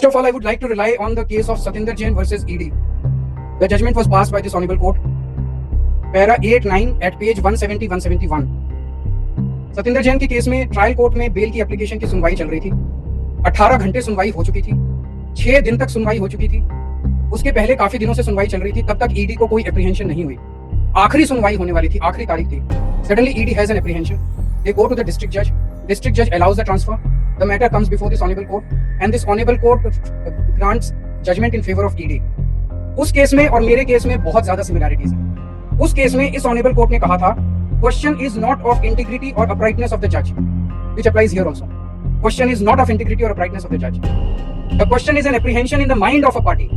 First of all, I would like to rely on the case of Satinder Jain versus ED. The judgment was passed by this honorable court. Para 8-9 at page 170-171. Satinder Jain के case में trial court में bell की application की सुनवाई चल रही थी। 18 घंटे सुनवाई हो चुकी थी। 6 दिन तक सुनवाई हो चुकी थी। उसके पहले काफी दिनों से सुनवाई चल रही थी, तब तक ईडी को कोई एप्रीहेंशन नहीं हुई। आखिरी सुनवाई होने वाली थी, आखिरी तारीख थी। Suddenly ED has an apprehension. They go to the district judge. District judge allows the transfer. The matter comes before this honorable court, and this honorable court grants judgment in favor of ED. उस case में और मेरे case में बहुत ज्यादा similarities हैं। उस case में इस ऑनरेबल कोर्ट ने कहा था, question is not of integrity और अपराइटनेस ऑफ द जज, which applies here also. Question is not of integrity और अपराइटनेस ऑफ द जज। The question is an apprehension in the mind of a party.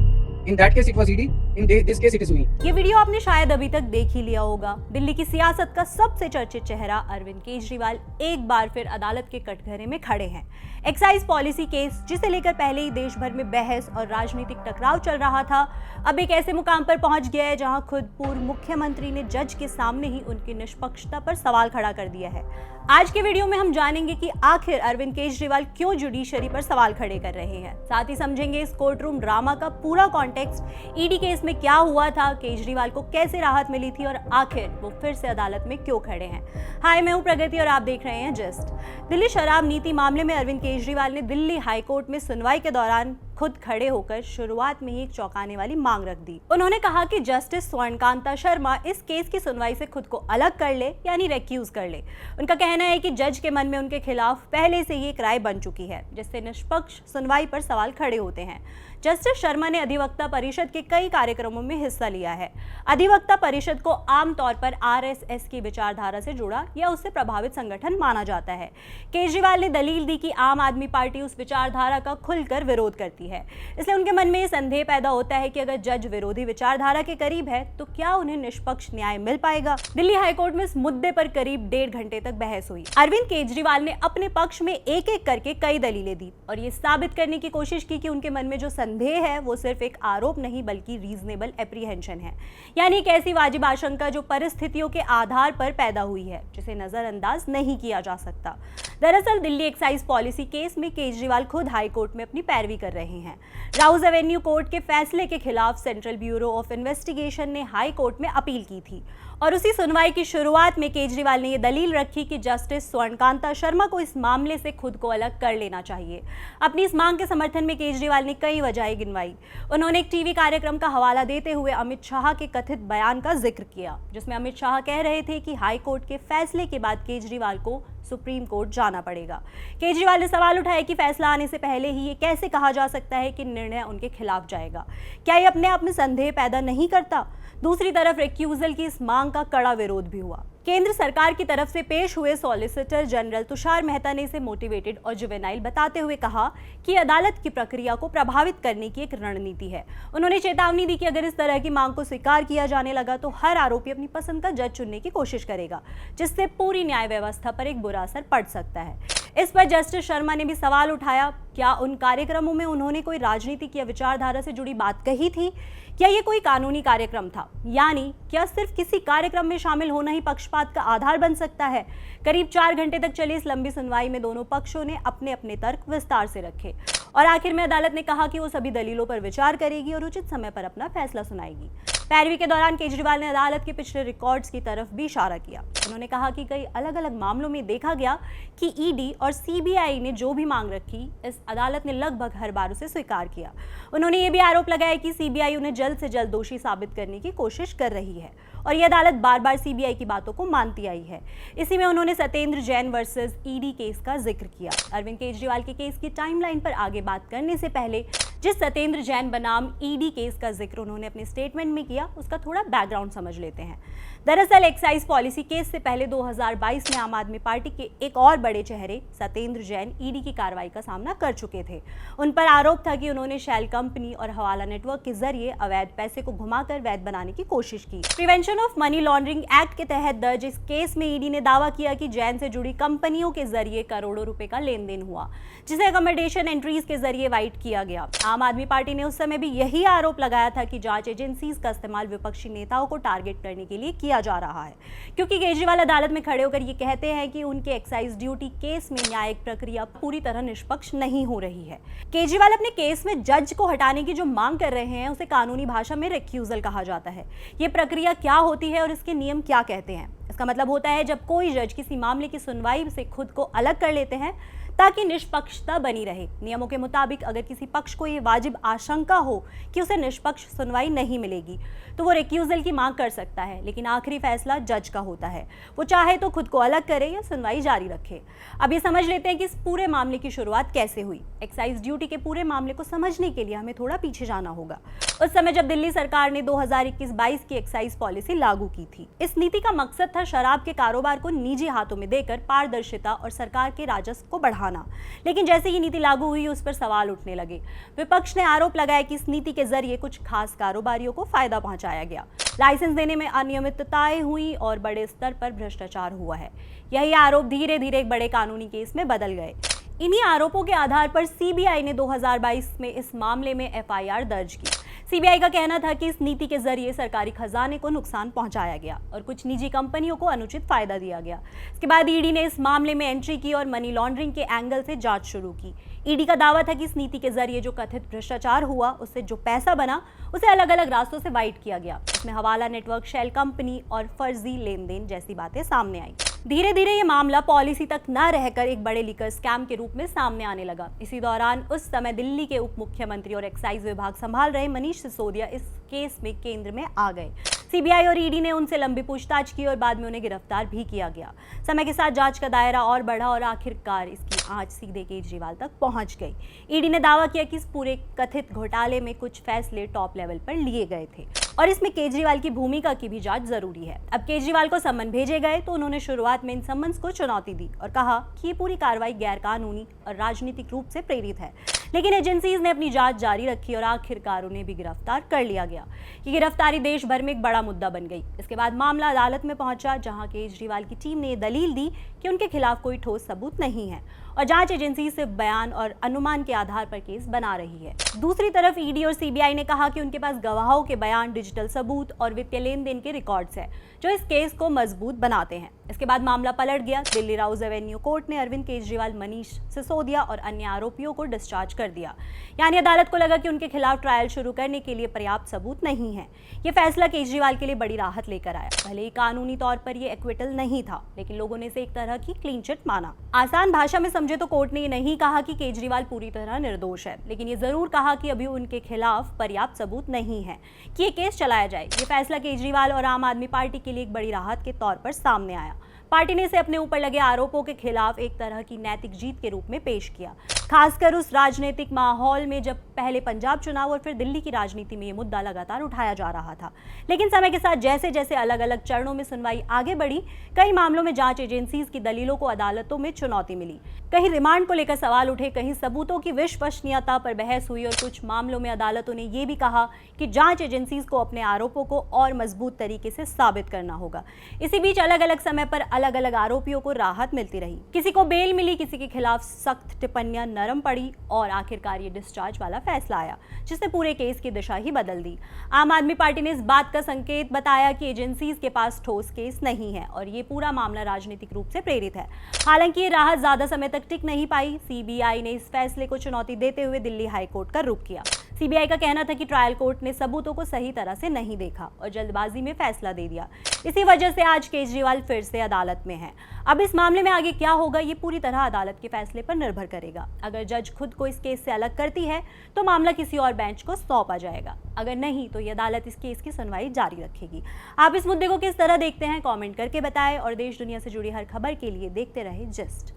In that case it was ED, in this case it is me. ये video आपने शायद अभी तक देख ही लिया होगा। दिल्ली की सियासत का सबसे चर्चित चेहरा अरविंद केजरीवाल एक बार फिर अदालत के कटघरे में खड़े हैं। एक्साइज पॉलिसी केस, जिसे लेकर पहले ही देश भर में बहस और राजनीतिक टकराव चल रहा था, अब एक ऐसे मुकाम पर पहुंच गया है जहां खुद पूर्व मुख्यमंत्री ने जज के सामने ही उनकी निष्पक्षता पर सवाल खड़ा कर दिया है। आज के वीडियो में हम जानेंगे कि आखिर अरविंद केजरीवाल क्यों जुडिशरी पर सवाल खड़े कर रहे हैं। साथ ही समझेंगे इस कोर्ट रूम ड्रामा का पूरा कॉन्टेक्स्ट, ईडी केस में क्या हुआ था, केजरीवाल को कैसे राहत मिली थी और आखिर वो फिर से अदालत में क्यों खड़े हैं। हाय, मैं हूं प्रगति और आप देख रहे हैं जस्ट। दिल्ली शराब नीति मामले में अरविंद केजरीवाल ने दिल्ली हाई कोर्ट में सुनवाई के दौरान खुद खड़े होकर शुरुआत में ही एक चौंकाने वाली मांग रख दी। उन्होंने कहा कि जस्टिस स्वर्णकांता शर्मा इस केस की सुनवाई से खुद को अलग कर ले, यानी रेक्यूज कर ले। उनका कहना है कि जज के मन में उनके खिलाफ पहले से ही एक राय बन चुकी है, जिससे निष्पक्ष सुनवाई पर सवाल खड़े होते हैं। जस्टिस शर्मा ने अधिवक्ता परिषद के कई कार्यक्रमों में हिस्सा लिया है। अधिवक्ता परिषद को आमतौर पर आरएसएस की विचारधारा से जुड़ा या उससे प्रभावित संगठन माना जाता है। केजरीवाल ने दलील दी कि आम आदमी पार्टी उस विचारधारा का खुलकर विरोध करती है, इसलिए उनके मन में ये संदेह पैदा होता है कि अगर जज विरोधी विचारधारा के करीब है तो क्या उन्हें निष्पक्ष न्याय मिल पाएगा। दिल्ली हाईकोर्ट में इस मुद्दे पर करीब 1.5 घंटे तक बहस हुई। अरविंद केजरीवाल ने अपने पक्ष में एक एक करके कई दलीलें दी और ये साबित करने की कोशिश की कि उनके मन में जो संदेह है वो सिर्फ एक आरोप नहीं बल्कि रीजनेबल एप्रीहेंशन है, यानी एक ऐसी वाजिब आशंका जो परिस्थितियों के आधार पर पैदा हुई है, जिसे नजरअंदाज नहीं किया जा सकता। दरअसल दिल्ली एक्साइज पॉलिसी केस में केजरीवाल खुद हाई कोर्ट में अपनी पैरवी कर रहे हैं। राउज एवेन्यू कोर्ट के फैसले के खिलाफ सेंट्रल ब्यूरो ऑफ इन्वेस्टिगेशन ने हाई कोर्ट में अपील की थी और उसी सुनवाई की शुरुआत में केजरीवाल ने यह दलील रखी कि जस्टिस स्वर्णकांता शर्मा को इस मामले से खुद को अलग कर लेना चाहिए। अपनी इस मांग के समर्थन में केजरीवाल ने कई वजहें गिनवाई। उन्होंने एक टीवी कार्यक्रम का हवाला देते हुए अमित शाह के कथित बयान का जिक्र किया, जिसमें अमित शाह कह रहे थे कि हाई कोर्ट के फैसले के बाद केजरीवाल को सुप्रीम कोर्ट जाना पड़ेगा। केजरीवाल ने सवाल उठाया कि फैसला आने से पहले ही ये कैसे कहा जा सकता है कि निर्णय उनके खिलाफ जाएगा। क्या ये अपने आप में संदेह पैदा नहीं करता? दूसरी तरफ रिक्यूजल की इस मांग का कड़ा विरोध भी हुआ। केंद्र सरकार की तरफ से पेश हुए सॉलिसिटर जनरल तुषार मेहता ने इसे मोटिवेटेड और जुवेनाइल बताते हुए कहा कि अदालत की प्रक्रिया को प्रभावित करने की एक रणनीति है। उन्होंने चेतावनी दी कि अगर इस तरह की मांग को स्वीकार किया जाने लगा तो हर आरोपी अपनी पसंद का जज चुनने की कोशिश करेगा, जिससे पूरी न्याय व्यवस्था पर एक बुरा असर पड़ सकता है। इस पर जस्टिस शर्मा ने भी सवाल उठाया, क्या उन कार्यक्रमों में उन्होंने कोई राजनीतिक या विचारधारा से जुड़ी बात कही थी? क्या ये कोई कानूनी कार्यक्रम था? यानी क्या सिर्फ किसी कार्यक्रम में शामिल होना ही पक्षपात का आधार बन सकता है? करीब 4 घंटे तक चली इस लंबी सुनवाई में दोनों पक्षों ने अपने अपने तर्क विस्तार से रखे और आखिर में अदालत ने कहा कि वो सभी दलीलों पर विचार करेगी और उचित समय पर अपना फैसला सुनाएगी। पैरवी के दौरान केजरीवाल ने अदालत के पिछले रिकॉर्ड्स की तरफ भी इशारा किया। उन्होंने कहा कि कई अलग अलग मामलों में देखा गया कि ईडी और सीबीआई ने जो भी मांग रखी, इस अदालत ने लगभग हर बार उसे स्वीकार किया। उन्होंने ये भी आरोप लगाया कि सीबीआई उन्हें जल्द से जल्द दोषी साबित करने की कोशिश कर रही है और ये अदालत बार बार सीबीआई की बातों को मानती आई है। इसी में उन्होंने Satendra Jain versus ED case का जिक्र किया। अरविंद केजरीवाल के केस की टाइमलाइन पर आगे बात करने से पहले जिस सतेंद्र जैन बनाम ईडी केस का जिक्र उन्होंने अपने स्टेटमेंट में किया, उसका थोड़ा बैकग्राउंड समझ लेते हैं। दरअसल एक्साइज पॉलिसी केस से पहले 2022 में आम आदमी पार्टी के एक और बड़े चेहरे सतेंद्र जैन ईडी की कार्रवाई का सामना कर चुके थे। उन पर आरोप था कि उन्होंने शेल कंपनी और हवाला नेटवर्क के जरिए अवैध पैसे को घुमाकर वैध बनाने की कोशिश की। Prevention of money laundering act के तहत दर्ज इस केस में ईडी ने दावा किया कि जैन से जुड़ी कंपनियों के जरिए करोड़ों रुपए का लेन देन हुआ, जिसे अकोमोडेशन एंट्रीज के जरिए वाइट किया गया। आम आदमी पार्टी ने उस समय भी यही आरोप लगाया था कि जांच एजेंसीज का इस्तेमाल विपक्षी नेताओं को टारगेट करने के लिए किया जा रहा है, क्योंकि केजरीवाल अदालत में खड़े होकर ये कहते हैं कि उनके एक्साइज ड्यूटी केस में न्यायिक प्रक्रिया पूरी तरह निष्पक्ष नहीं हो रही है। केजरीवाल अपने केस में जज को हटाने की जो मांग कर रहे हैं उसे कानूनी भाषा में रिक्यूजल कहा जाता है। ये प्रक्रिया क्या होती है और इसके नियम क्या कहते हैं? इसका मतलब होता है जब कोई जज किसी मामले की सुनवाई से खुद को अलग कर लेते हैं ताकि निष्पक्षता बनी रहे। नियमों के मुताबिक अगर किसी पक्ष को ये वाजिब आशंका हो कि उसे निष्पक्ष सुनवाई नहीं मिलेगी तो वो रिक्यूजल की मांग कर सकता है, लेकिन आखिरी फैसला जज का होता है। वो चाहे तो खुद को अलग करे या सुनवाई जारी रखे। अब ये समझ लेते हैं कि इस पूरे मामले की शुरुआत कैसे हुई। एक्साइज ड्यूटी के पूरे मामले को समझने के लिए हमें थोड़ा पीछे जाना होगा, उस समय जब दिल्ली सरकार ने 2021-22 की एक्साइज पॉलिसी लागू की थी। इस नीति का मकसद था शराब के कारोबार को निजी हाथों में देकर पारदर्शिता और सरकार के राजस्व को बढ़ाना। लेकिन जैसे ये नीति लागू हुई उस पर सवाल उठने लगे। विपक्ष ने आरोप लगाया कि इस नीति के जरिए कुछ खास कारोबारियों को फायदा पहुंचाया गया, लाइसेंस देने में अनियमितताएं हुई और बड़े स्तर पर भ्रष्टाचार हुआ है। यही आरोप धीरे धीरे एक बड़े कानूनी केस में बदल गए। इन्हीं आरोपों के आधार पर सीबीआई ने 2022 में इस मामले में एफआईआर दर्ज की। सीबीआई का कहना था कि इस नीति के जरिए सरकारी खजाने को नुकसान पहुंचाया गया और कुछ निजी कंपनियों को अनुचित फायदा दिया गया। इसके बाद ईडी ने इस मामले में एंट्री की और मनी लॉन्ड्रिंग के एंगल से जांच शुरू की। ईडी का दावा था कि इस नीति के जरिए जो कथित भ्रष्टाचार हुआ उससे जो पैसा बना उसे अलग अलग रास्तों से वाइट किया गया। इसमें हवाला नेटवर्क, शेल कंपनी और फर्जी लेन देन जैसी बातें सामने आई। धीरे धीरे ये मामला पॉलिसी तक न रहकर एक बड़े लीकर स्कैम के रूप में सामने आने लगा। इसी दौरान उस समय दिल्ली के उप मुख्यमंत्री और एक्साइज विभाग संभाल रहे मनीष सिसोदिया इस केस में केंद्र में आ गए। सीबीआई और ईडी ने उनसे लंबी पूछताछ की और बाद में उन्हें गिरफ्तार भी किया गया। समय के साथ जांच का दायरा और बढ़ा और आखिरकार इसकी आंच सीधे केजरीवाल तक पहुंच गई। ईडी ने दावा किया कि इस पूरे कथित घोटाले में कुछ फैसले टॉप लेवल पर लिए गए थे और इसमें केजरीवाल की भूमिका की भी जांच जरूरी है। अब केजरीवाल को सम्मन भेजे गए तो उन्होंने शुरुआत में इन सम्मन्स को चुनौती दी और कहा कि ये पूरी कार्रवाई गैर कानूनी और राजनीतिक रूप से प्रेरित है, लेकिन एजेंसीज ने अपनी जांच जारी रखी और आखिरकार उन्हें भी गिरफ्तार कर लिया गया। ये गिरफ्तारी देश भर में एक बड़ा मुद्दा बन गई। इसके बाद मामला अदालत में पहुंचा, जहां केजरीवाल की टीम ने दलील दी कि उनके खिलाफ कोई ठोस सबूत नहीं है और जांच एजेंसी सिर्फ बयान और अनुमान के आधार पर केस बना रही है। दूसरी तरफ ईडी और सीबीआई ने कहा कि उनके पास गवाहों के बयान, डिजिटल सबूत और वित्तीय लेन देन के रिकॉर्ड्स हैं जो इस केस को मजबूत बनाते हैं। इसके बाद मामला पलट गया। दिल्ली राउज एवेन्यू कोर्ट ने अरविंद केजरीवाल, मनीष सिसोदिया और अन्य आरोपियों को डिस्चार्ज कर दिया। यानी अदालत को लगा कि उनके खिलाफ ट्रायल शुरू करने के लिए पर्याप्त सबूत नहीं है। ये फैसला केजरीवाल के लिए बड़ी राहत लेकर आया। भले ही कानूनी तौर पर ये एक्विटल नहीं था, लेकिन लोगों ने इसे एक तरह की क्लीन चिट माना। आसान भाषा में समझे तो कोर्ट ने ये नहीं कहा कि केजरीवाल पूरी तरह निर्दोष है, लेकिन ये जरूर कहा कि अभी उनके खिलाफ पर्याप्त सबूत नहीं है कि ये केस चलाया जाए। ये फैसला केजरीवाल और आम आदमी पार्टी के लिए एक बड़ी राहत के तौर पर सामने आया। पार्टी ने इसे अपने ऊपर लगे आरोपों के खिलाफ एक तरह की नैतिक जीत के रूप में पेश किया, खासकर उस राजनीतिक माहौल में जब पहले पंजाब चुनाव और फिर दिल्ली की राजनीति में ये मुद्दा लगातार उठाया जा रहा था। लेकिन समय के साथ जैसे जैसे अलग अलग चरणों में सुनवाई आगे बढ़ी, कई मामलों में जांच एजेंसीज की दलीलों को अदालतों में चुनौती मिली। कहीं रिमांड को लेकर सवाल उठे, कहीं सबूतों की विश्वसनीयता पर बहस हुई और कुछ मामलों में अदालतों ने यह भी कहा कि जांच एजेंसीज को अपने आरोपों को और मजबूत तरीके से साबित करना होगा। इसी बीच अलग अलग समय पर अलग अलग आरोपियों को राहत मिलती रही। किसी को बेल मिली, किसी के खिलाफ सख्त टिप्पणियां नरम पड़ी और आखिरकार ये डिस्चार्ज वाला फैसला आया, जिसने पूरे केस की दिशा ही बदल दी। आम आदमी पार्टी ने इस बात का संकेत बताया कि एजेंसीज के पास ठोस केस नहीं है और ये पूरा मामला राजनीतिक रूप से प्रेरित है। हालांकि ये राहत ज्यादा समय तक टिक नहीं पाई। सीबीआई ने इस फैसले को चुनौती देते हुए दिल्ली हाई कोर्ट का रुख किया। सीबीआई का कहना था कि ट्रायल कोर्ट ने सबूतों को सही तरह से नहीं देखा और जल्दबाजी में फैसला दे दिया। इसी वजह से आज केजरीवाल फिर से अदालत में है। अब इस मामले में आगे क्या होगा, ये पूरी तरह अदालत के फैसले पर निर्भर करेगा। अगर जज खुद को इस केस से अलग करती है तो मामला किसी और बेंच को सौंपा जाएगा, अगर नहीं तो ये अदालत इस केस की सुनवाई जारी रखेगी। आप इस मुद्दे को किस तरह देखते हैं, कमेंट करके बताएं और देश दुनिया से जुड़ी हर खबर के लिए देखते रहे जिस्ट।